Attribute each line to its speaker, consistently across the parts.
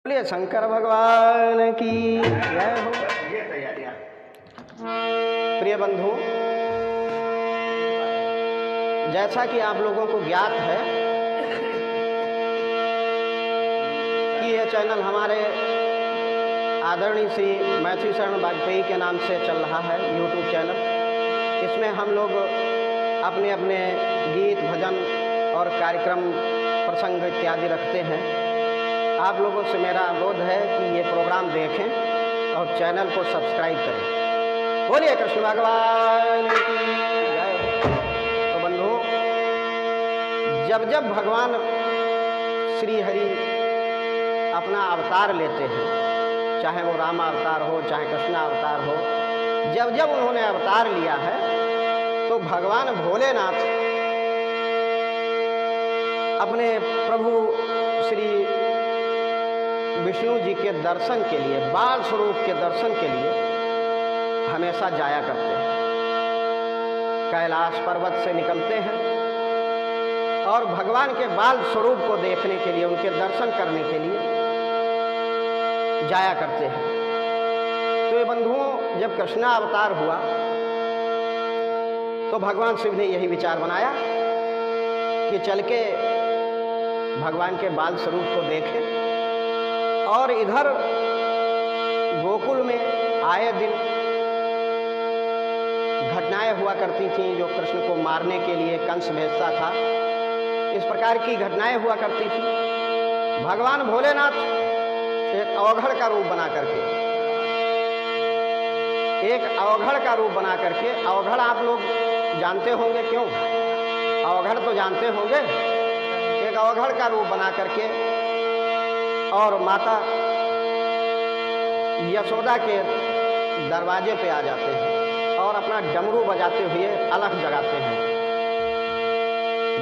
Speaker 1: बोलिए शंकर भगवान की जय हो। प्रिय बंधु, जैसा कि आप लोगों को ज्ञात है कि यह चैनल हमारे आदरणीय श्री मैथिली शरण वाजपेयी के नाम से चल रहा है, यूट्यूब चैनल। इसमें हम लोग अपने अपने गीत, भजन और कार्यक्रम, प्रसंग इत्यादि रखते हैं। आप लोगों से मेरा अनुरोध है कि ये प्रोग्राम देखें और चैनल को सब्सक्राइब करें। बोलिए कृष्ण भगवान की जय हो। तो बंधुओं, जब जब भगवान श्री हरि अपना अवतार लेते हैं, चाहे वो राम अवतार हो, चाहे कृष्ण अवतार हो, जब जब उन्होंने अवतार लिया है तो भगवान भोलेनाथ अपने प्रभु श्री विष्णु जी के दर्शन के लिए, बाल स्वरूप के दर्शन के लिए हमेशा जाया करते हैं। कैलाश पर्वत से निकलते हैं और भगवान के बाल स्वरूप को देखने के लिए, उनके दर्शन करने के लिए जाया करते हैं। तो ये बंधुओं, जब कृष्ण अवतार हुआ तो भगवान शिव ने यही विचार बनाया कि चल के भगवान के बाल स्वरूप को देखें। और इधर गोकुल में आए दिन घटनाएं हुआ करती थीं, जो कृष्ण को मारने के लिए कंस भेजता था। इस प्रकार की घटनाएं हुआ करती थी। भगवान भोलेनाथ एक अवघड़ का रूप बना करके, अवघड़ आप लोग जानते होंगे, क्यों? अवघड़ तो जानते होंगे। एक अवघड़ का रूप बना करके और माता यशोदा के दरवाजे पे आ जाते हैं और अपना डमरू बजाते हुए अलख जगाते हैं।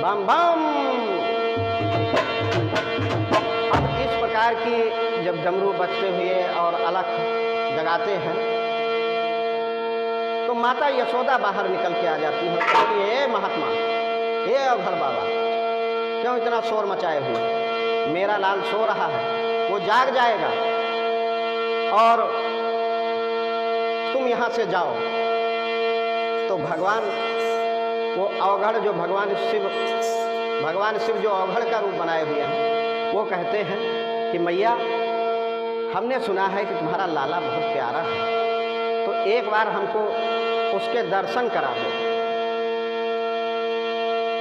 Speaker 1: बम बम। अब इस प्रकार की जब डमरू बजते हुए और अलख जगाते हैं तो माता यशोदा बाहर निकल के आ जाती है। कहती है, हे महात्मा, हे अवघड़ बाबा, क्यों इतना शोर मचाए हुए? मेरा लाल सो रहा है, वो जाग जाएगा और तुम यहाँ से जाओ। तो भगवान, वो अवघड़ जो भगवान शिव जो अवघड़ का रूप बनाए हुए हैं, वो कहते हैं कि मैया, हमने सुना है कि तुम्हारा लाला बहुत प्यारा है, तो एक बार हमको उसके दर्शन करा दो।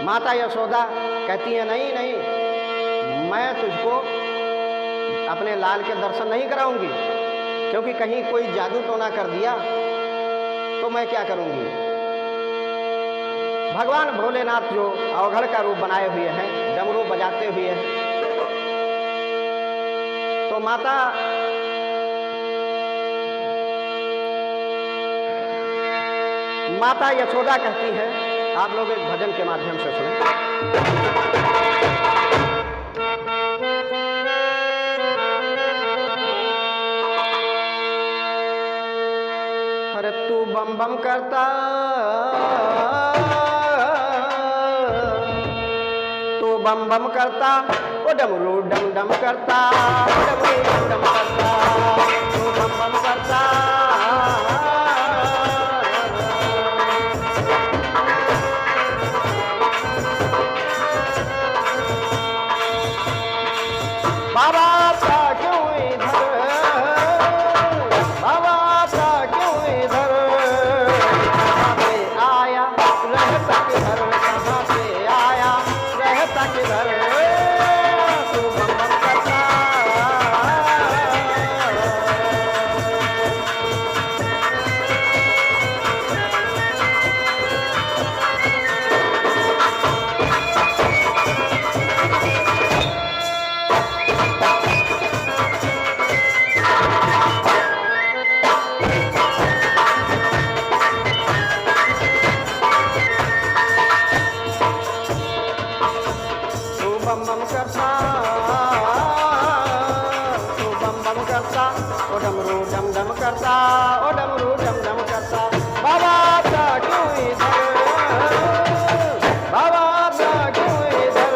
Speaker 1: माता यशोदा कहती है, नहीं नहीं, मैं तुझको अपने लाल के दर्शन नहीं कराऊंगी, क्योंकि कहीं कोई जादू टोना कर दिया तो मैं क्या करूंगी। भगवान भोलेनाथ जो अवघड़ का रूप बनाए हुए हैं, डमरू बजाते हुए हैं, तो माता यशोदा कहती है, आप लोग एक भजन के माध्यम से सुनें। अरे तू बम बम करता, तू बम बम करता, ओ डमरू डम डम करता, डमरू डम डम करता, तू बम बम करता। बाबा था क्यों इधर, बाबा था क्यों इधर, कहाँ से आया रहता किधर, कहाँ से आया रहता किधर, तू बम बम करता। बम बम करता, तू बम बम करता, ओ डमरू डम डम करता, ओ डमरू डम डम करता। बाबा था क्यों इधर, बाबा था क्यों इधर,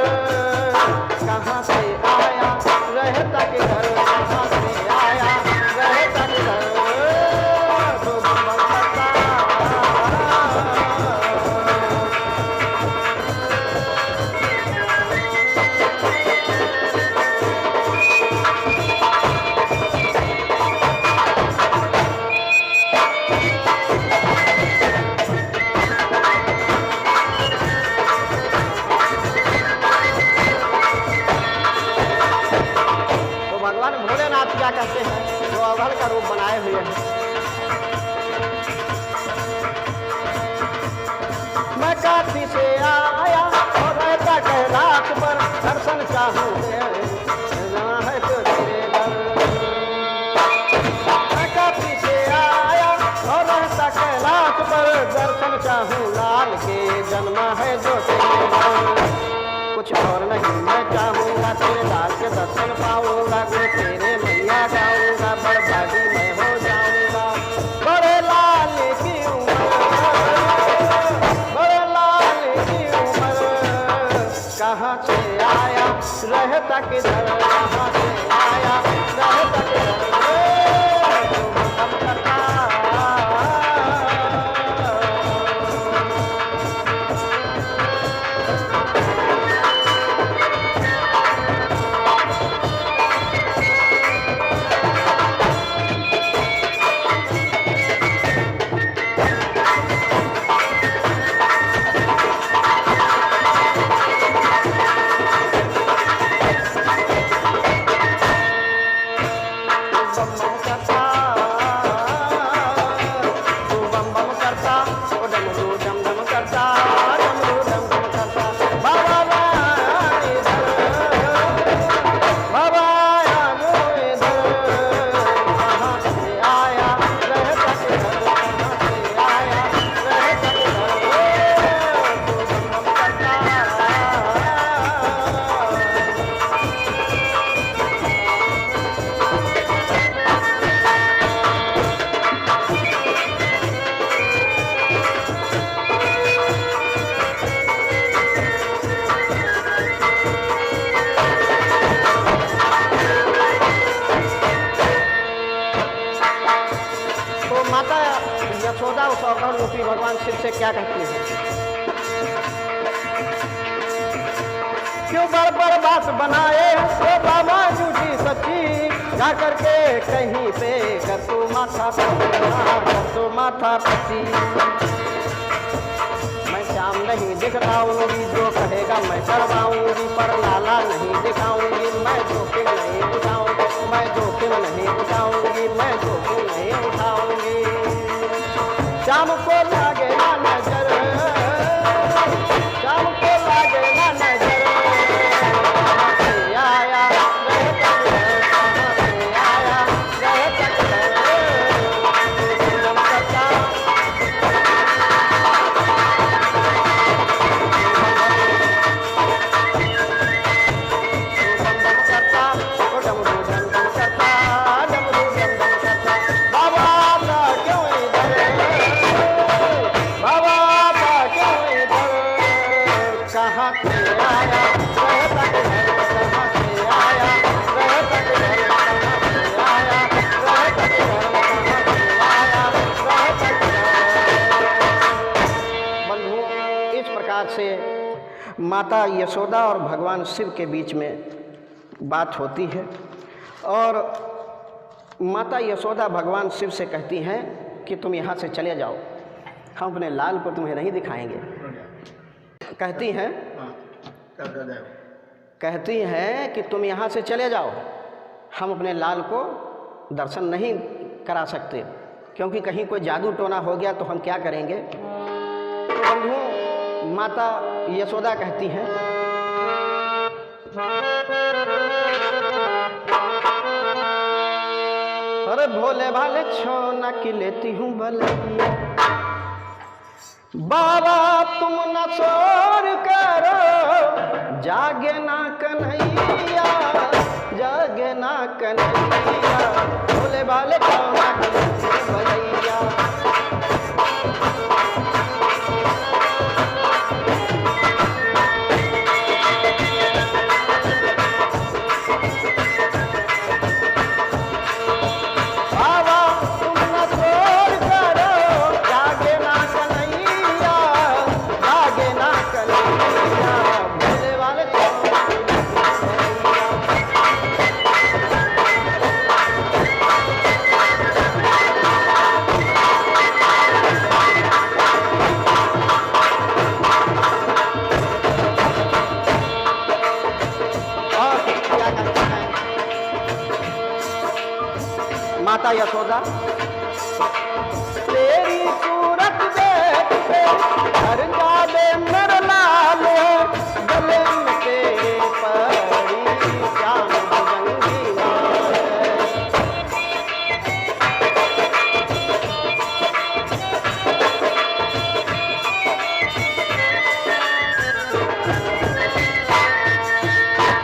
Speaker 1: कहाँ से आया रहता किधर, क्या कहते हैं, जो अवहर का रूप बनाए हुए हैं। मैं काशी से आया और रहता कैलाश पर, दर्शन चाहूँ जहाँ है तो तेरे दर। मैं काशी से आया और रहता कैलाश पर, दर्शन चाहूँ लाल के, जन्मा है जो तेरे दर। कुछ और नहीं मैं चाहूँगा, तेरे लाल के दर्शन पाऊँगा, गुण तेरे मैया गाऊँगा, बड़भागी मैं हो जाऊँगा। बड़े लाल की कहाँ से आया रहता किधर, कहाँ से आया रहता किधर। यशोदा उस अवतार रूपी भगवान शिव से क्या कहती है, क्यों बड़ बात बनाए वो बाबा झूठी सच्ची, जा करके कहीं पे कर तू माथा कर तू माथा पची। मैं शाम नहीं दिखलाऊंगी, जो कहेगा मैं करवाऊंगी, पर लाला नहीं दिखाऊंगी, मैं जोखिम नहीं उठाऊंगी, मैं जोखिम नहीं उठाऊंगी, मैं जोखिम नहीं उठाऊंगी। शाम को लागे ना नजर, शाम को लागे ना नजर, कहाँ से आया रहता किधर, कहाँ से आया रहता किधर। जम करता से माता यशोदा और भगवान शिव के बीच में बात होती है और माता यशोदा भगवान शिव से कहती हैं कि तुम यहाँ से चले जाओ, हम अपने लाल को तुम्हें नहीं दिखाएंगे। कहती हैं कि तुम यहाँ से चले जाओ, हम अपने लाल को दर्शन नहीं करा सकते, क्योंकि कहीं कोई जादू टोना हो गया तो हम क्या करेंगे। तो बंधुओं, माता यशोदा कहती हैं, अरे भोले भाले छोना की लेती हूँ भलैया, बाबा तुम न शोर करो, जागे ना कन्हैया, जागे ना कन्हैया, भोले भाले छोना की लेती हूँ भलैया। माता यशोदा तेरी सूरत देख के घर जावे मेरा लाल गले में तेरे पड़ी श्याम भुजंगी माल।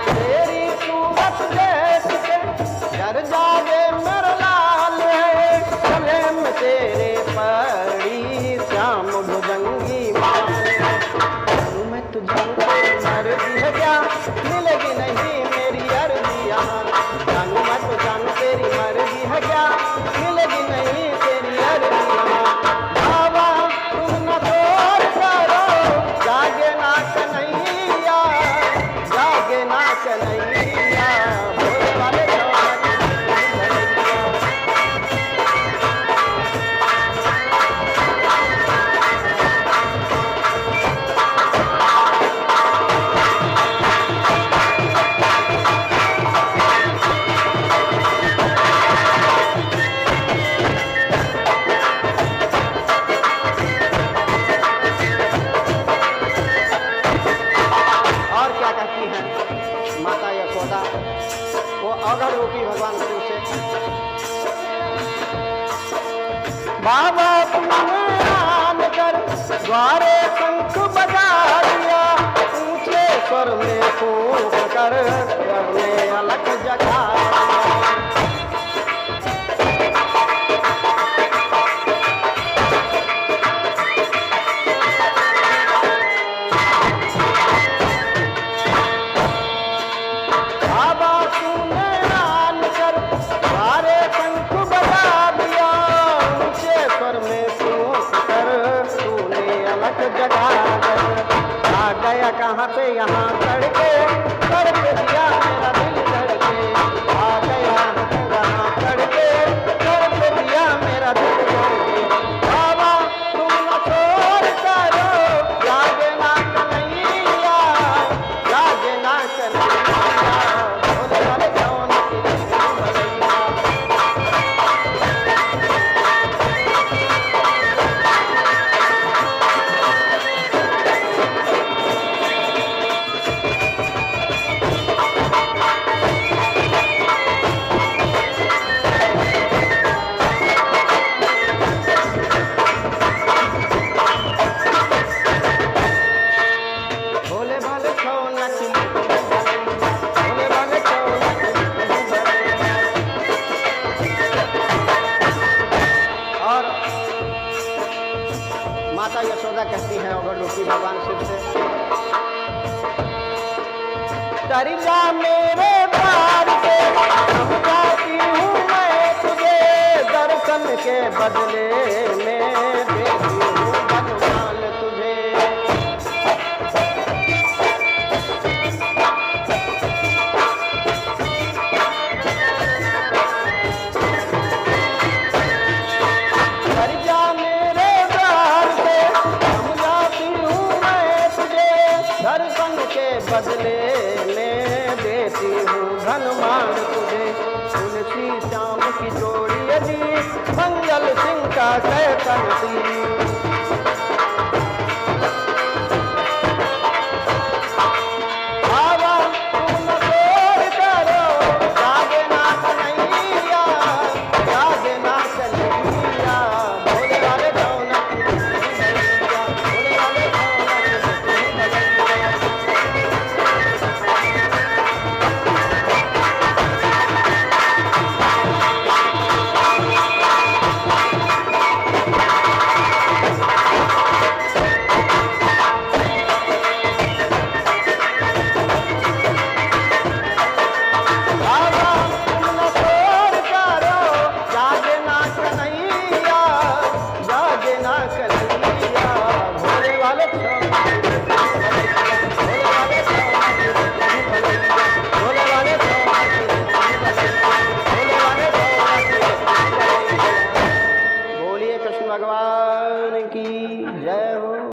Speaker 1: तेरी सूरत देख के घर जावे मेरा लाल गले में तेरे पड़ी श्याम भुजंगी माल। मैं तुझे मर्जी है क्या मिलेगी नहीं मेरी अर्जी यहाँ जानू मैं तो जानू तेरी मर्जी है क्या मिलेगी नहीं तेरी अर्जी यहाँ। बाबा तुम न दूर करो जागे ना कन्हैया जागे ना कन्हैया भोले वाले और क्या कहती है माता यशोदा वो अगर रूपी भगवान शिव से बाबा तुमने आन कर द्वारे शंख बजा दिया ऊंचे स्वर में फूंक कर करने अलग जगा बाबा तूने आन कर द्वारे शंख बजा दिया ऊंचे स्वर में फूंक कर तूने अलग जगा आ गया कहाँ पे यहाँ तड़के तड़के दिया मेरा दिल धड़के आ गया कहाँ तड़के तड़के दिया मेरा दिल धड़के। बाबा तुम न छोड़ करो जागे ना कन्हैया जागे ना कन्हैया भोले वाले कौन भलैया। भोले भाले कौन नचली भोले भाले कौन नचली। और माता यशोदा कहती है अगर रूपी भगवान शिव से डर जा मेरे प्यार से समझाती हूँ मैं तुझे दर्शन के बदले में देती हूँ बनवाल तुझे। डर जा मेरे प्यार से समझाती हूँ मैं तुझे दर्शन के बदले में देती हूँ धनमान तुझे। तुलसी श्याम की जोड़ी यदि मंगल सिंह का कहतन सी